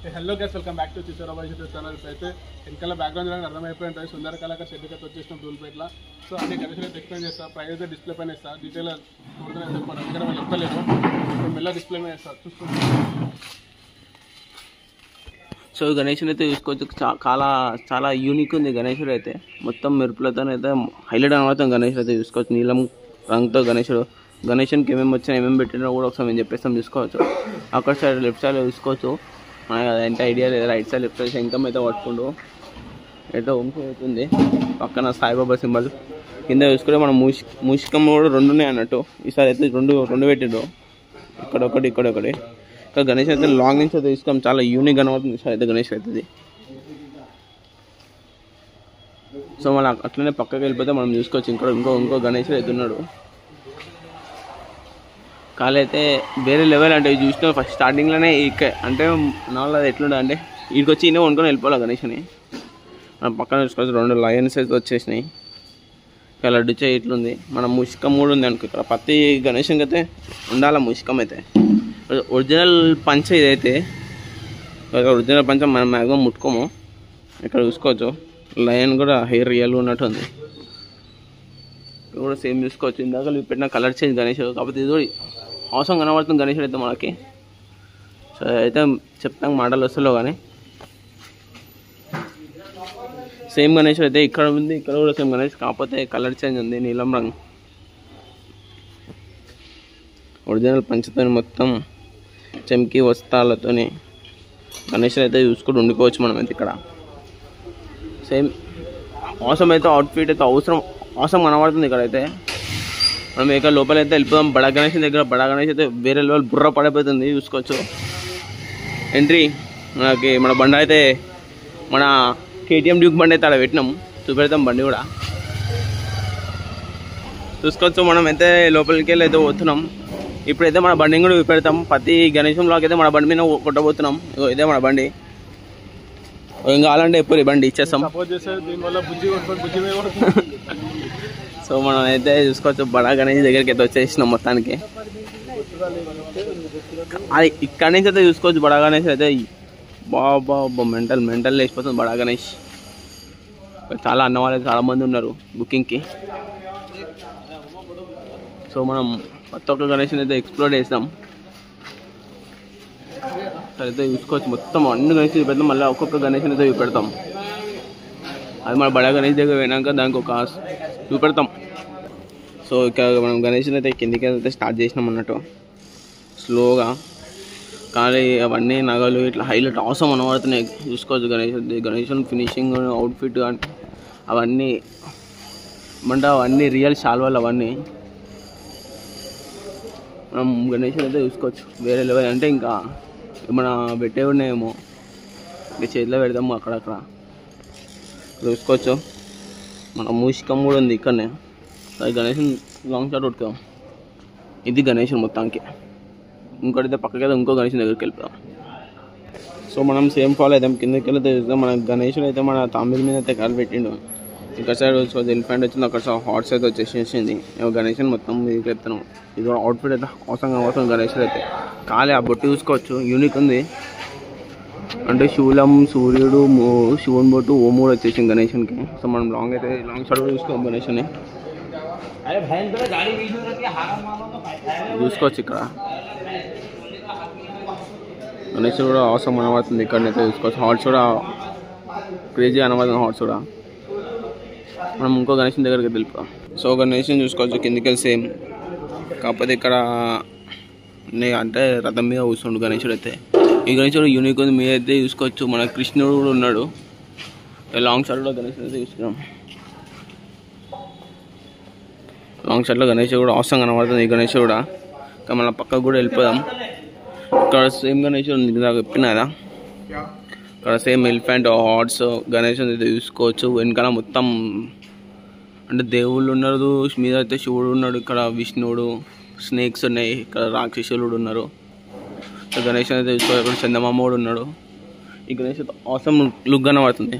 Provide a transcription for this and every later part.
Hello guys, welcome back to చిచ్చరాబాయ్ YouTube channel. అయితే వెనకాల బ్యాక్గ్రౌండ్ చూడడానికి అర్థమైపోయి ఉంటుంది. సుందర కళాకారు షెడ్ అయితే వచ్చేసినాం ధూల్పేటలో. సో అన్ని గణేష్ అయితే ఎక్స్ప్లెయిన్ చేస్తా, ప్రైస్ అయితే డిస్ప్లే పైన ఇస్తా, డీటెయిల్ చూడడానికి చెప్పాను, ఎందుకంటే వాళ్ళు చెప్తలేరు. ఇప్పుడు మెల్ల డిస్ప్లే మీద ఇస్తా, చూసుకుంటాం. సో గణేశుడు అయితే చూసుకోవచ్చు, చాలా యూనిక్ ఉంది గణేశుడు అయితే. మొత్తం మెరుపులతో అయితే హైలైట్ అనబడుతుంది గణేశుడు అయితే చూసుకోవచ్చు. నీలం రంగుతో గణేశునికి ఏమేమి వచ్చినా ఏమేమి పెట్టినా కూడా ఒకసారి మేము చెప్పేస్తాం చూసుకోవచ్చు. అక్కడ సైడ్ లెఫ్ట్ సైడ్ చూసుకోవచ్చు, మనకి అదంటే ఐడియా లేదు. రైట్ సైడ్ లెఫ్ట్ సైడ్ శంఖం అయితే పట్టుకుంటూ అయితే వంపు అవుతుంది. పక్కన సాయిబాబా సింబల్ కింద చూసుకుంటే మనం మూషికం కూడా రెండు ఉన్నాయి అన్నట్టు. ఈసారి అయితే రెండు పెట్టిండ్రు, ఇక్కడ ఒకటి. ఇక్కడ గణేష్ అయితే లాంగ్ నుంచి అయితే తీసుకోం, చాలా యూనిక్ కనబడుతుంది ఈసారి అయితే గణేష్ అవుతుంది. సో మనం అట్లనే పక్కకి వెళ్ళిపోతే మనం చూసుకోవచ్చు, ఇంకో గణేష్ అయితే ఉన్నాడు. కాలు అయితే వేరే లెవెల్ అంటే చూసిన ఫస్ట్ స్టార్టింగ్లోనే అంటే నాలుగు అది ఎట్లుండే అంటే వీడికి వచ్చి ఈయన వండుకొని వెళ్ళిపోవాలి గణేష్ని. మనం పక్కన చూసుకోవచ్చు, 2 లయన్స్ అయితే వచ్చేసినాయి. ఇక్కడ లడ్డు చేయి ఇట్లుంది. మన ముషికం కూడా ఉంది అనుకో. ఇక్కడ ప్రతి గణేష్కి అయితే ఉండాలి ముషికం అయితే. ఒరిజినల్ పంచ ఇదైతే, ఒరిజినల్ పంచ మనం మ్యాక్సిమం ముట్టుకోము. ఇక్కడ చూసుకోవచ్చు లయన్ కూడా హెయిర్ రియల్గా ఉన్నట్టు ఉంది. ఇక్కడ కూడా సేమ్ చూసుకోవచ్చు, ఇందాక పెట్టిన కలర్ చేంజ్ గణేష్, కాకపోతే ఇది కూడా అవసరం కనబడుతుంది గణేషుడు అయితే మనకి. సో అయితే చెప్తాం మాటలు వస్తలో కానీ సేమ్ గణేష్ అయితే ఇక్కడ ఉంది, ఇక్కడ కూడా సేమ్ గణేష్, కాకపోతే కలర్ చేంజ్ ఉంది, నీలం రంగు. ఒరిజినల్ పంచతో మొత్తం చెంకి వస్త్రాలతో గణేష్ అయితే చూసుకుంటూ ఉండిపోవచ్చు మనం అయితే ఇక్కడ. సేమ్ అవసరం అయితే అవుట్ఫిట్ అయితే అవసరం కనబడుతుంది ఇక్కడైతే. మనం ఇక్కడ లోపల అయితే వెళ్ళిపోదాం. బడా గణేష్ దగ్గర బడా గణేష్ అయితే వేరే లెవెల్ బుర్ర పడిపోతుంది చూసుకోవచ్చు. ఎంట్రీ మనకి మన బండి అయితే మన కేటీఎం డ్యూక్ బండి అయితే అక్కడ పెట్టినాం, చూపెడతాం బండి కూడా చూసుకోవచ్చు. మనం అయితే లోపలికి వెళ్ళి అయితే పోతున్నాం. ఇప్పుడైతే మన బండిని కూడా చూపెడతాం. ప్రతి గణేశంలోకి అయితే మన బండి మీద కొట్టబోతున్నాం. ఇదే మన బండి. ఏం కావాలంటే ఎప్పుడు బండి ఇచ్చేస్తాం. సో మనం అయితే చూసుకోవచ్చు, బడా గణేష్ దగ్గరికి అయితే వచ్చేసినాం మొత్తానికి. అది ఇక్కడ నుంచి అయితే చూసుకోవచ్చు, బడా గణేష్ అయితే బాబా మెంటల్ వేసిపోతుంది బడా గణేష్. చాలా అన్నవాళ్ళు అయితే చాలా మంది ఉన్నారు బుకింగ్కి. సో మనం ప్రతి ఒక్క గణేష్ని అయితే ఎక్స్ప్లోర్ చేస్తాం. అయితే చూసుకోవచ్చు, మొత్తం అన్ని గణేష్ చూపెడతాం, మళ్ళీ ఒక్కొక్క గణేష్ని అయితే చూపెడతాం. అది మన బడా గణేష్ దగ్గర పోయినాక దానికి ఒక చూపెడతాం. సో ఇక్కడ మనం గణేష్ని అయితే కిందికి అయితే స్టార్ట్ చేసినాం అన్నట్టు స్లోగా. కానీ అవన్నీ నగలు ఇట్లా హైలైట్ అవసరం అనబడుతున్నాయి చూసుకోవచ్చు. గణేష్ ఫినిషింగ్ అవుట్ఫిట్ అవన్నీ అంటే అవన్నీ రియల్ శాల్వాలు అవన్నీ. మనం గణేష్ అయితే చూసుకోవచ్చు వేరే లెవెల్. అంటే ఇంకా మన పెట్టే ఉన్నాయేమో ఇంకా చేతిలో పెడతాము అక్కడక్కడ చూసుకోవచ్చు. మన మూషికం కూడా ఉంది ఇక్కడనే. అది గణేష్ లాంగ్ షాట్ కొట్టుతాం. ఇది గణేష్ మొత్తానికి. ఇంకోటి పక్కకి అయితే ఇంకో గణేష్ దగ్గరికి వెళ్ళిపోతాం. సో మనం సేమ్ ఫాలో అవుతాం, కిందకి వెళ్తే చూస్తాం. మన గణేషుడు అయితే మన తామిల్ మీద అయితే కాలు పెట్టిండు. ఇక్కడ సైడ్ వచ్చి ఎలిఫెంట్ వచ్చింది, అక్కడ హార్స్ అయితే వచ్చేసింది. గణేష్ మొత్తం మీదకి వెళ్తున్నాం. ఇది అవుట్ఫిట్ అయితే అవసరం గణేషుడు అయితే. కాలే ఆ బొట్టు చూసుకోవచ్చు, యూనిక్ ఉంది. అంటే శూలం, సూర్యుడు, శివుని బొట్టు, ఓమూడు వచ్చేసింది గణేషునికి. సో మనం లాంగ్ షాట్ కూడా చూసుకోం గణేషుని చూసుకోవచ్చు. ఇక్కడ గణేష్ కూడా అవసరం అనబడుతుంది ఇక్కడనైతే చూసుకోవచ్చు. హార్ట్స్ కూడా క్రేజీ అనబడుతుంది. హార్ట్స్ కూడా మనం ఇంకో గణేష్ దగ్గరికి వెళ్ళిపోతాం. సో గణేష్ని చూసుకోవచ్చు కిందికి వెళ్ళి సేమ్, కాకపోతే ఇక్కడ అంటే రథం మీద కూర్చుండు గణేశుడు అయితే. ఈ గణేశుడు యూనిక్ ఉంది. మీద అయితే చూసుకోవచ్చు మన కృష్ణుడు కూడా ఉన్నాడు. లాంగ్ షాట్ కూడా గణేశుడు అయితే చూసుకున్నాం. లాంగ్ షాట్లో గణేష్ కూడా అవసరం కనబడుతుంది ఈ గణేష్ కూడా. ఇంకా మన పక్కకు కూడా వెళ్ళిపోదాం. ఇక్కడ సేమ్ గణేష్ ఉంది చెప్పిన కదా, ఇక్కడ సేమ్ ఎలిఫెంట్ హార్ట్స్ గణేష్ అయితే చూసుకోవచ్చు. వెనకాల మొత్తం అంటే దేవుళ్ళు ఉన్నారు, మీద అయితే శివుడు ఉన్నాడు, ఇక్కడ విష్ణువుడు, స్నేక్స్ ఉన్నాయి, ఇక్కడ రాక్షసులు ఉన్నారు. గణేష్ అయితే చూసుకోవచ్చు, ఇక్కడ చందమామ కూడా ఉన్నాడు. ఈ గణేష్ అవసరం లుక్ కనబడుతుంది,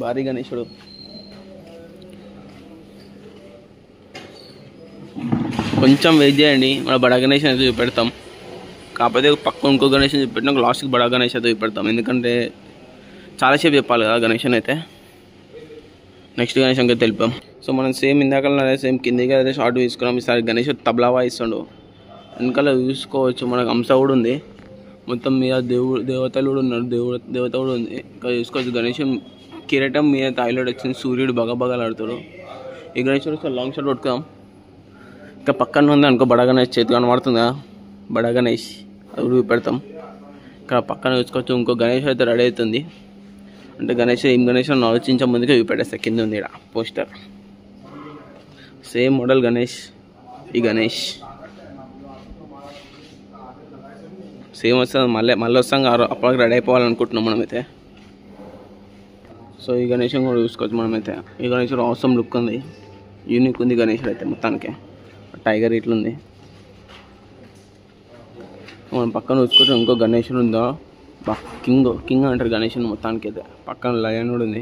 భారీ గణేశుడు. కొంచెం వెయిట్ చేయండి, మన బడా గణేష్ అయితే చూపెడతాం. కాకపోతే పక్కన ఇంకో గణేషన్ చూపెట్టినా లాస్ట్కి బడా గణేష్ అయితే చూపెడతాం, ఎందుకంటే చాలాసేపు చెప్పాలి కదా గణేషన్ అయితే. నెక్స్ట్ గణేషన్కి అయితే తెలిపాం. సో మనం సేమ్ ఇందాక సేమ్ కిందికి అయితే షార్ట్ తీసుకున్నాం. ఈసారి గణేష్ తబలా వాయిస్తుండు, వెనకాల చూసుకోవచ్చు మనకు హంస కూడా ఉంది, మొత్తం మీద దేవతలు కూడా ఉన్నారు, దేవత కూడా ఉంది. ఇంకా చూసుకోవచ్చు గణేశం కిరీటం మీద హైలైట్ వచ్చింది, సూర్యుడు బగబగలాడుతాడు. ఈ గణేశుడు లాంగ్ షాట్ కొట్టుకుందాం. ఇంకా పక్కన ఉంది అనుకో బడా గణేష్, చేతి కనబడుతుందా బడా గణేష్, అది కూడా పెడతాం. ఇక్కడ పక్కన చూసుకోవచ్చు ఇంకో గణేష్ అయితే రెడీ అవుతుంది. అంటే గణేష్ ఏం గణేష్ అని ఆలోచించే ముందుకే చూపెట్టేస్తా. కింద ఉంది ఇక్కడ పోస్టర్, సేమ్ మోడల్ గణేష్. ఈ గణేష్ సేమ్ వస్తుంది, మళ్ళీ వస్తాం అప్పటికి రెడీ అయిపోవాలనుకుంటున్నాం మనమైతే. సో ఈ గణేశం కూడా చూసుకోవచ్చు మనమైతే. ఈ గణేశుడు అవసరం లుక్ ఉంది, యూనిక్ ఉంది గణేశుడు అయితే మొత్తానికి. టైగర్ ఇట్లుంది. మనం పక్కన చూసుకోవచ్చు ఇంకో గణేశుడు ఉందో, కింగ్ అంటారు గణేశుని మొత్తానికి అయితే. పక్కన లయన్ కూడా ఉంది.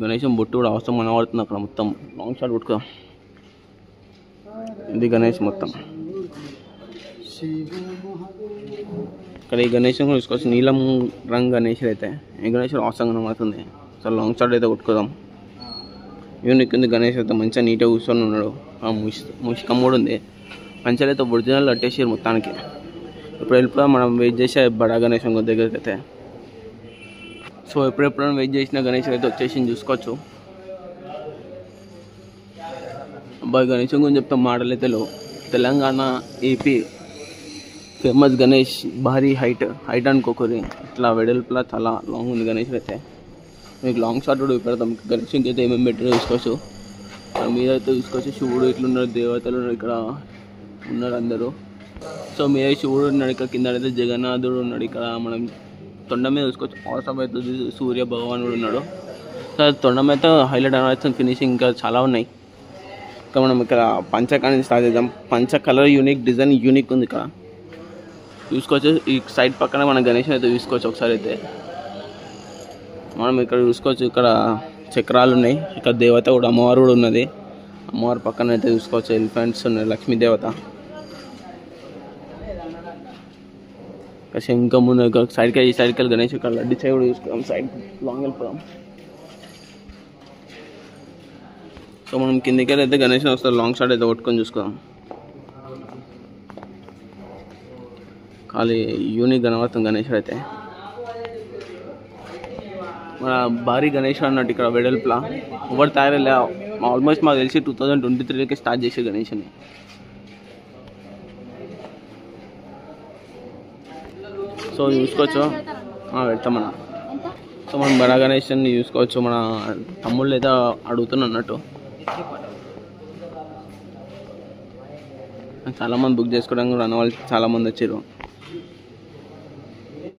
గణేశం బొట్టు కూడా అవసరం కనబడుతుంది అక్కడ మొత్తం. లాంగ్ షాట్ కొట్టుకుందాం. ఇది గణేష్ మొత్తం. ఇక్కడ ఈ గణేశం కూడా చూసుకోవచ్చు, నీలం రంగు గణేశుడు అయితే. ఈ గణేశుడు అవసరం కనబడుతుంది. సో లాంగ్ షాట్ అయితే కొట్టుకుందాం. యూనిక్ ఉంది గణేష్ అయితే, మంచిగా నీట్గా కూర్చొని ఉన్నాడు. ముష్కం కూడా ఉంది. మంచిగా అయితే ఒరిజినల్ కట్టేసారు మొత్తానికి. ఇప్పుడు వెళ్ళిపోయి మనం వెయిట్ చేసే బడా గణేశం దగ్గరికి అయితే. సో ఎప్పుడెప్పుడైనా వెయిట్ చేసిన గణేశం అయితే వచ్చేసి చూసుకోవచ్చు. అబ్బాయి గణేశం గురించి చెప్తాం మాటలు అయితే తెలంగాణ ఏపీ ఫేమస్ గణేష్, భారీ హైట్ అనుకోకూరి, ఇట్లా వెడల్పులా చాలా లాంగ్ ఉంది గణేష్ అయితే. మీకు లాంగ్ షాట్ కూడా పెడతాం. గణేష్కి అయితే ఏమేమి పెట్టారో చూసుకోవచ్చు. మీద అయితే చూసుకోవచ్చు శివుడు ఇట్లున్నారు, దేవతలు ఉన్నారు, ఇక్కడ ఉన్నారు అందరూ. సో మీద శివుడు ఉన్నాడు, ఇక్కడ కింద అయితే జగన్నాథుడు ఉన్నాడు. ఇక్కడ మనం తొండ మీద చూసుకోవచ్చు అవసరం అయితే సూర్య భగవానుడు ఉన్నాడు. సో తొండ మీద హైలైట్ అనిపిస్తుంది, ఫినిషింగ్ ఇంకా చాలా ఉన్నాయి. ఇంకా మనం ఇక్కడ పంచకాన్ని స్టార్ట్ చేద్దాం. పంచ కలర్ యూనిక్, డిజైన్ యూనిక్ ఉంది ఇక్కడ చూసుకోవచ్చు. ఈ సైడ్ పక్కన మన గణేష్ అయితే చూసుకోవచ్చు ఒకసారి అయితే. మనం ఇక్కడ చూసుకోవచ్చు, ఇక్కడ చక్రాలు ఉన్నాయి, ఇక్కడ దేవత కూడా అమ్మవారు కూడా ఉన్నది. అమ్మవారి పక్కన అయితే చూసుకోవచ్చు ఎలిఫెంట్స్ ఉన్నాయి, లక్ష్మీ దేవత. ఇంకా ముందు సైడ్కి ఈ సైడ్కి వెళ్ళి గణేష్ ఇక్కడ లడ్డు సైడ్ కూడా చూసుకోవాలి. సైడ్ లాంగ్ వెళ్ళిపోదాం. సో మనం కిందికి అయితే గణేష్ వస్తారు, లాంగ్ షాట్ అయితే కొట్టుకొని చూసుకోదాం. ఖాళీ యూనిక్ కనబడుతుంది గణేష్ అయితే. మన భారీ గణేష్ అన్నట్టు ఇక్కడ వెడల్పులా ఎవరు తయారలే. ఆల్మోస్ట్ మాకు తెలిసి 2023కి స్టార్ట్ చేసే గణేష్ని. సో చూసుకోవచ్చు పెడతాం మన. సో మనం బడా గణేష్ని చూసుకోవచ్చు. మన తమ్ముళ్ళు అయితే అడుగుతున్నట్టు చాలామంది బుక్ చేసుకోవడానికి కూడా అన్న వాళ్ళు చాలామంది వచ్చారు.